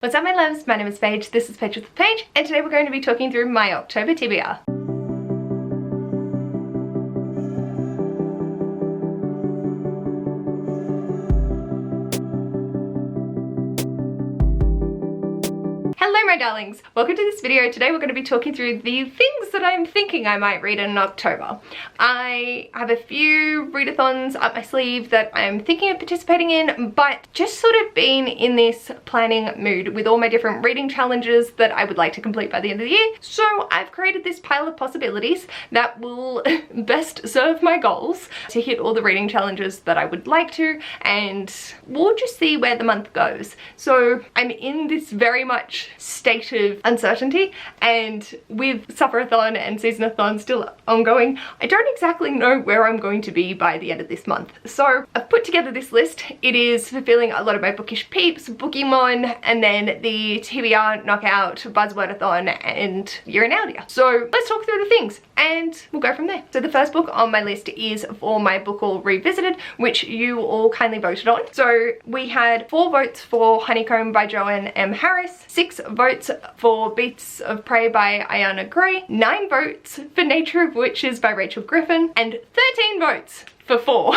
What's up my loves, my name is Paige, this is Paige with Paige, and today we're going to be talking through my October TBR. Hello my darlings, welcome to this video. Today we're going to be talking through the things that I'm thinking I might read in October. I have a few readathons up my sleeve that I'm thinking of participating in, but just sort of been in this planning mood with all my different reading challenges that I would like to complete by the end of the year. So I've created this pile of possibilities that will best serve my goals to hit all the reading challenges that I would like to, and we'll just see where the month goes. So I'm in this very much state of uncertainty, and with Sufferathon and Seasonathon still ongoing, I don't exactly know where I'm going to be by the end of this month. So I've put together this list. It is fulfilling a lot of my bookish peeps, Bookymon, and then the TBR Knockout, Buzzwordathon, and Year in Audio. So let's talk through the things and we'll go from there. So the first book on my list is for my book all revisited, which you all kindly voted on. So we had 4 votes for Honeycomb by Joanne M. Harris, 6 votes for Beasts of Prey by Ayana Gray, 9 votes for Nature of Witches by Rachel Griffin, and 13 votes for 4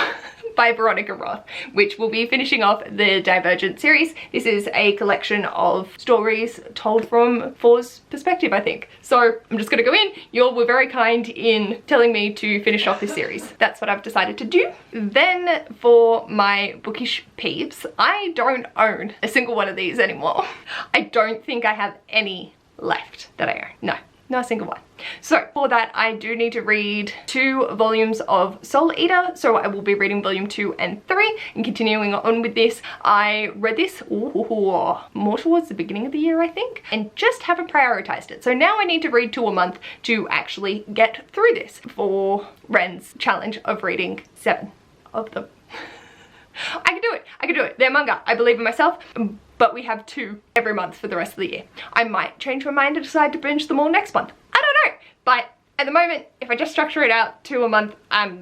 by Veronica Roth, which will be finishing off the Divergent series. This is a collection of stories told from 4's perspective, I think. So I'm just gonna go in. You all were very kind in telling me to finish off this series. That's what I've decided to do. Then for my bookish peeps, I don't own a single one of these anymore. I don't think I have any left that I own. No. Not a single one. So for that I do need to read 2 volumes of Soul Eater, so I will be reading volume 2 and 3 and continuing on with this. I read this more towards the beginning of the year I think, and just haven't prioritized it. So now I need to read 2 a month to actually get through this for Ren's challenge of reading 7 of them. I can do it, I can do it. They're manga, I believe in myself. But we have 2 every month for the rest of the year. I might change my mind and decide to binge them all next month. I don't know. But at the moment, if I just structure it out 2 a month,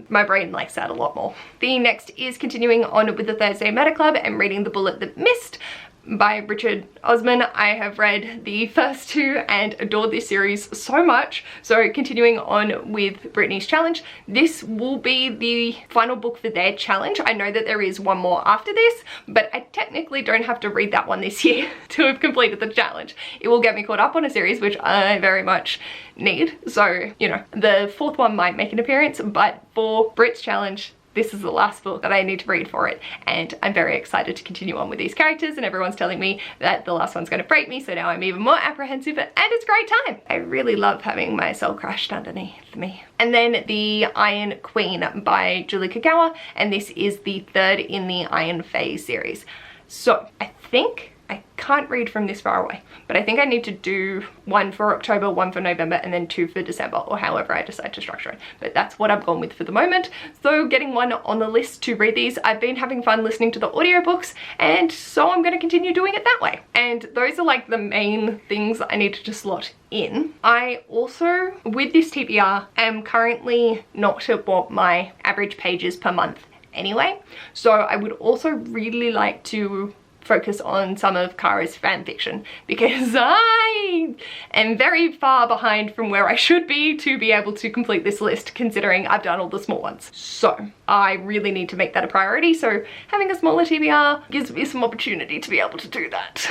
my brain likes that a lot more. The next is continuing on with the Thursday Meta Club and reading The Bullet That Missed by Richard Osman. I have read the first 2 and adored this series so much. So continuing on with Brittany's challenge, this will be the final book for their challenge. I know that there is one more after this, but I technically don't have to read that one this year to have completed the challenge. It will get me caught up on a series which I very much need. So, you know, the 4th one might make an appearance, but for Brit's challenge, this is the last book that I need to read for it, and I'm very excited to continue on with these characters, and everyone's telling me that the last one's going to break me, so now I'm even more apprehensive, and it's a great time. I really love having my soul crushed underneath me. And then The Iron Queen by Julie Kagawa, and this is the 3rd in the Iron Phase series. So I think I can't read from this far away, but I think I need to do 1 for October, 1 for November, and then 2 for December, or however I decide to structure it. But that's what I've gone with for the moment. So getting 1 on the list to read these. I've been having fun listening to the audiobooks, and so I'm going to continue doing it that way. And those are like the main things I need to just slot in. I also, with this TBR, am currently not at what my average pages per month anyway. So I would also really like to focus on some of Kara's fan fiction, because I am very far behind from where I should be to be able to complete this list, considering I've done all the small ones. So I really need to make that a priority, so having a smaller TBR gives me some opportunity to be able to do that.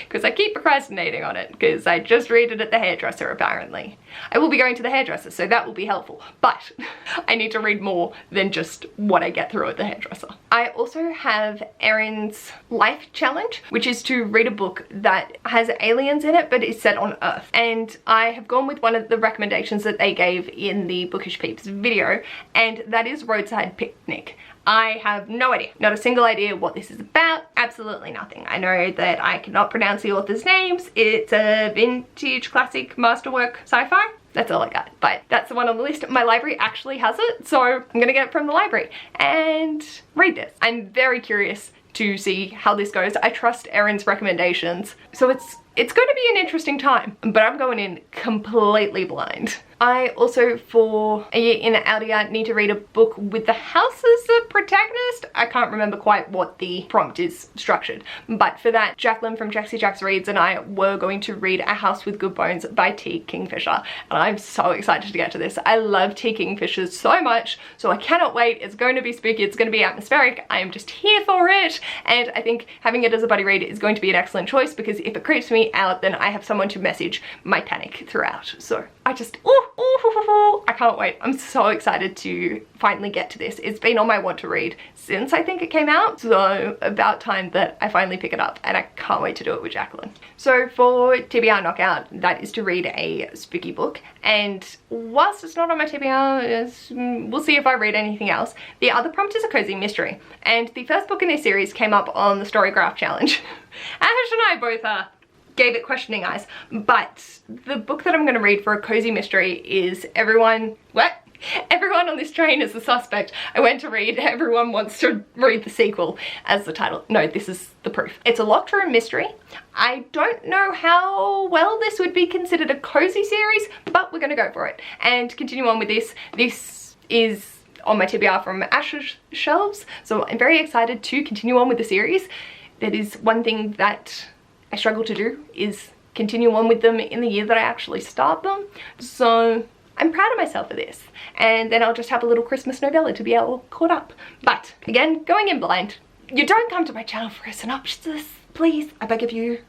Because I keep procrastinating on it, because I just read it at the hairdresser apparently. I will be going to the hairdresser, so that will be helpful, but I need to read more than just what I get through at the hairdresser. I also have Erin's life challenge, which is to read a book that has aliens in it but is set on Earth, and I have gone with one of the recommendations that they gave in the Bookish Peeps video, and that is Roadside Picnic. I have no idea, not a single idea what this is about, absolutely nothing. I know that I cannot pronounce the author's names. It's a vintage classic masterwork sci-fi. That's all I got, but that's the one on the list. My library actually has it, so I'm gonna get it from the library and read this. I'm very curious to see how this goes. I trust Erin's recommendations, so it's going to be an interesting time, but I'm going in completely blind. I also, for A Year in Aldia, need to read a book with the house as the protagonist. I can't remember quite what the prompt is structured, but for that, Jacqueline from Jaxie Jax Reads and I were going to read A House with Good Bones by T. Kingfisher, and I'm so excited to get to this. I love T. Kingfisher so much, so I cannot wait. It's going to be spooky, it's going to be atmospheric. I am just here for it, and I think having it as a buddy read is going to be an excellent choice, because if it creeps me out, then I have someone to message my panic throughout. So I just, I can't wait. I'm so excited to finally get to this. It's been on my want to read since I think it came out, so about time that I finally pick it up, and I can't wait to do it with Jacqueline. So for TBR Knockout, that is to read a spooky book, and whilst it's not on my TBR, we'll see if I read anything else. The other prompt is a cozy mystery, and the first book in this series came up on the Storygraph Challenge. Ash and I both gave it questioning eyes, but the book that I'm going to read for a cozy mystery is Everyone on This Train is a Suspect. I went to read Everyone Wants to Read the Sequel as the title. No, this is the proof. It's a locked room mystery. I don't know how well this would be considered a cozy series, but we're going to go for it and continue on with this. This is on my TBR from Ash's shelves, so I'm very excited to continue on with the series. That is one thing that I struggle to do, is continue on with them in the year that I actually start them. So I'm proud of myself for this, and then I'll just have a little Christmas novella to be all caught up. But again, going in blind, you don't come to my channel for a synopsis, please, I beg of you.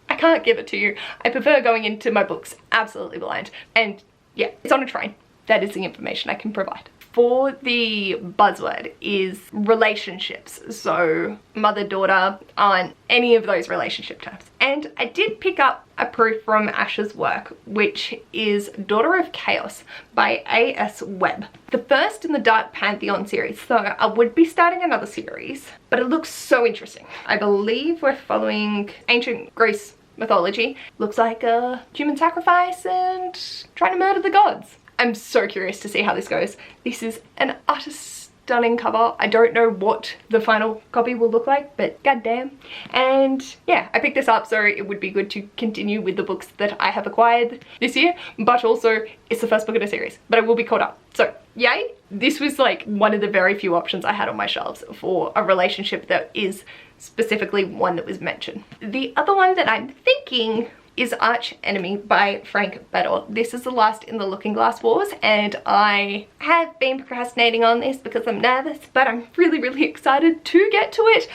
I can't give it to you. I prefer going into my books absolutely blind, and yeah, it's on a train. That is the information I can provide. For the buzzword is relationships, so mother, daughter, aunt, any of those relationship terms. And I did pick up a proof from Ash's work, which is Daughter of Chaos by A.S. Webb. The first in the Dark Pantheon series, so I would be starting another series, but it looks so interesting. I believe we're following ancient Greece mythology. Looks like a human sacrifice and trying to murder the gods. I'm so curious to see how this goes. This is an utter stunning cover. I don't know what the final copy will look like, but goddamn. And yeah, I picked this up so it would be good to continue with the books that I have acquired this year, but also it's the first book in a series, but I will be caught up. So yay. This was like one of the very few options I had on my shelves for a relationship that is specifically one that was mentioned. The other one that I'm thinking is Arch Enemy by Frank Beddor. This is the last in the Looking Glass Wars, and I have been procrastinating on this because I'm nervous, but I'm really excited to get to it.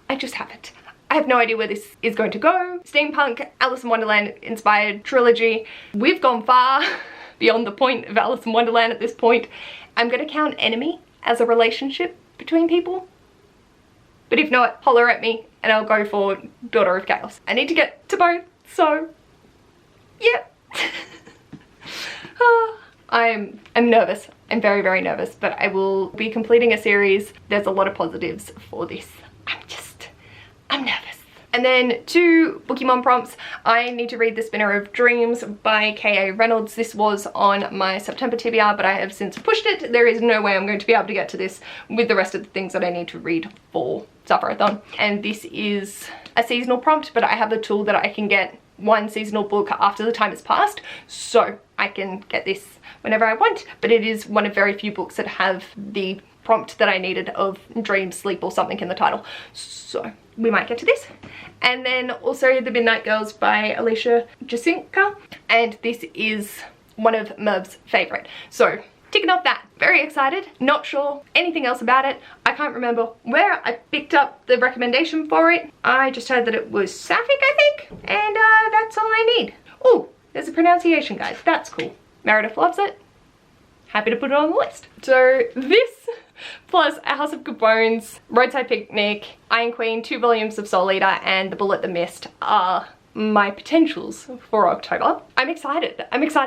I just haven't. I have no idea where this is going to go. Steampunk, Alice in Wonderland inspired trilogy. We've gone far beyond the point of Alice in Wonderland at this point. I'm gonna count Enemy as a relationship between people, but if not, holler at me and I'll go for Daughter of Chaos. I need to get to both. So, yeah. I'm nervous. I'm very nervous, but I will be completing a series. There's a lot of positives for this. I'm nervous. And then 2 Pokemon prompts. I need to read The Spinner of Dreams by K.A. Reynolds. This was on my September TBR, but I have since pushed it. There is no way I'm going to be able to get to this with the rest of the things that I need to read for Sufferathon. And this is a seasonal prompt, but I have a tool that I can get one seasonal book after the time has passed, so I can get this whenever I want. But it is one of very few books that have the prompt that I needed of dream, sleep, or something in the title, so we might get to this. And then also The Midnight Girls by Alicia Jasinka, and this is one of Merv's favorite, so ticking off that. Very excited. Not sure anything else about it. I can't remember where I picked up the recommendation for it. I just heard that it was sapphic, I think, and that's all I need. Oh, there's a pronunciation guide. That's cool. Meredith loves it. Happy to put it on the list. So this plus A House of Good Bones, Roadside Picnic, Iron Queen, 2 volumes of Soul Eater, and The Bullet, the Mist are my potentials for October. I'm excited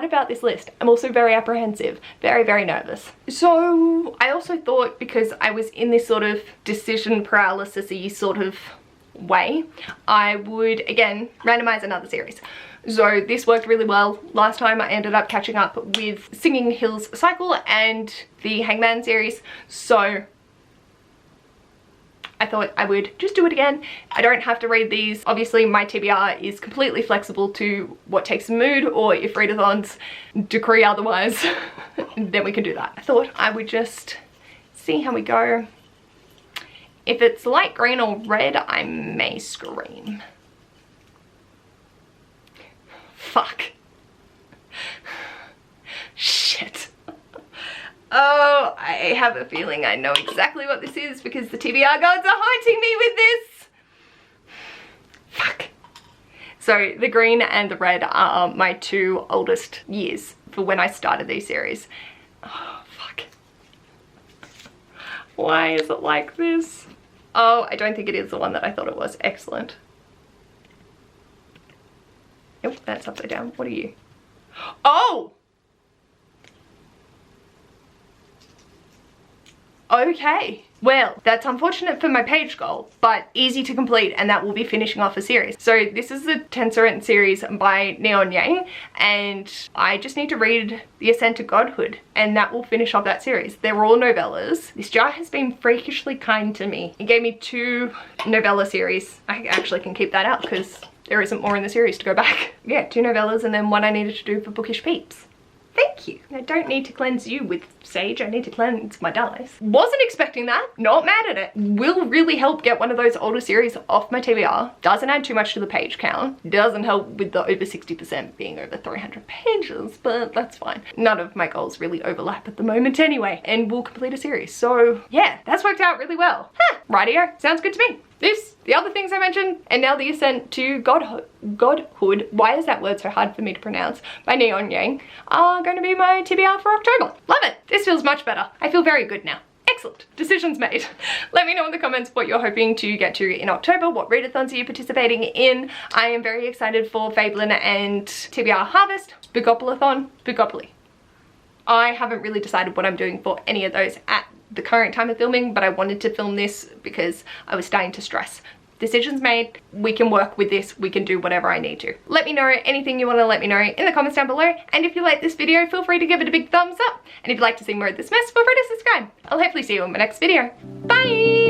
about this list. I'm also very apprehensive, very nervous. So I also thought, because I was in this sort of decision paralysis-y sort of way, I would again randomize another series. So this worked really well. Last time I ended up catching up with Singing Hills Cycle and the Hangman series, so I thought I would just do it again. I don't have to read these. Obviously my TBR is completely flexible to what takes the mood, or if readathons decree otherwise, then we can do that. I thought I would just see how we go. If it's light green or red, I may scream. Fuck. Shit. Oh, I have a feeling I know exactly what this is because the TBR gods are haunting me with this. Fuck. So the green and the red are my two oldest years for when I started these series. Oh, fuck. Why is it like this? Oh, I don't think it is the one that I thought it was. Excellent. Nope, that's upside down. What are you? Oh! Okay, well, that's unfortunate for my page goal, but easy to complete, and that will be finishing off a series. So this is the Tensorent series by Neon Yang, and I just need to read The Ascent to Godhood, and that will finish off that series. They're all novellas. This jar has been freakishly kind to me. It gave me 2 novella series. I actually can keep that out because there isn't more in the series to go back. Yeah, 2 novellas and then one I needed to do for Bookish Peeps. Thank you. I don't need to cleanse you with sage, I need to cleanse my dice. Wasn't expecting that, not mad at it. Will really help get one of those older series off my TBR. Doesn't add too much to the page count. Doesn't help with the over 60% being over 300 pages, but that's fine. None of my goals really overlap at the moment anyway, and we'll complete a series. So yeah, that's worked out really well. Huh, rightio, sounds good to me. This, the other things I mentioned, and now the Ascent to Godhood, why is that word so hard for me to pronounce, by Neon Yang, are going to be my TBR for October. Love it. This feels much better. I feel very good now. Excellent. Decisions made. Let me know in the comments what you're hoping to get to in October. What readathons are you participating in? I am very excited for Fablen and TBR Harvest. Spookoplathon. I haven't really decided what I'm doing for any of those at the current time of filming, but I wanted to film this because I was starting to stress. Decisions made, we can work with this, we can do whatever I need to. Let me know anything you want to let me know in the comments down below, and if you like this video, feel free to give it a big thumbs up, and if you'd like to see more of this mess, feel free to subscribe. I'll hopefully see you in my next video. Bye!